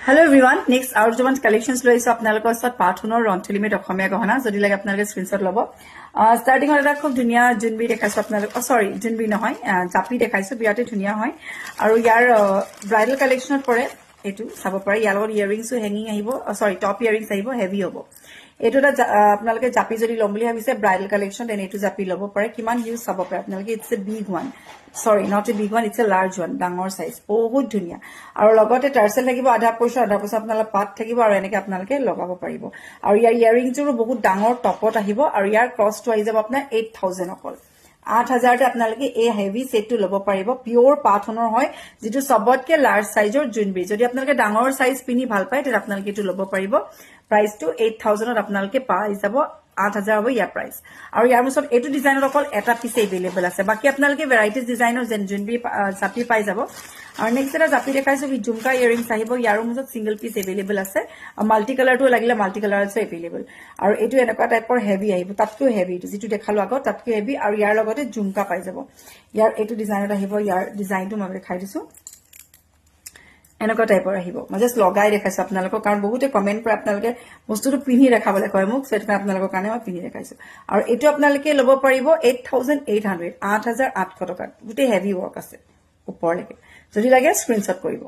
Hello everyone, next our Jovan collections lo iso apnalokor sat pathunor ronthuli okhomia gahana jodi lage apnaloke screenshot lobo starting hole eta khub dunia junbi dekhaiso apnalok sorry junbi nohoy japi dekhaiso biate dunia hoy aru yar bridal collection pore etu sabo pare yar logor earrings hanging ahibo sorry top earrings ahibo heavy hobo etu ta apnaloke japi jodi lom boli habise bridal collection then etu japi lobo pare kiman use sabo pare apnaloke it's a big one sorry not a big one it's a large one dangor size bahut dhunia aru logote tarsel thakibo adha poisa apnala pat thakibo aru eneke apnalke logabo paribo aru yar earrings juru bahut dangor topot ahibo aru yar cost wise ab apna 8000 okol 8000 te apnalke a heavy set to lobo paribo pure pathonor hoy jitu sobotke large size or junbi jodi apnalke dangor size pini bhal pai te apnalke tu lobo paribo price to 8000 or apnalke pai jabo 8000 hobo ya price aru yar musot etu designer okol eta piece available ase baki apnalke varieties designer jen junbi japi pai jabo aru next eta japi dekhaiso vi jumka earrings ahibo yaru musot single piece available ase multi color to lagile multi color ase available aru etu enaka type or heavy ahibo tatko heavy etu jitu dekhalo ago tatko heavy aru yar logote jumka pai jabo yar etu designer ahibo yar design to mabe dekhai disu এনেকা টাইপৰ আহিব মই just লগাই দেখাইছো আপোনালোকক কাৰণ বহুতে comment কৰে আপোনালোকে বস্তুটো পিনি দেখাবলৈ কয় মোক সেটা আপোনালোকৰ কাৰণে মই পিনি দেখাইছো আৰু এটো আপোনালোকে লব পাৰিব 8800 8800 টকা গুটে হেভি ওয়াৰ্ক আছে ওপৰলৈকে যদি লাগে স্ক্ৰিনশ্বট কৰিব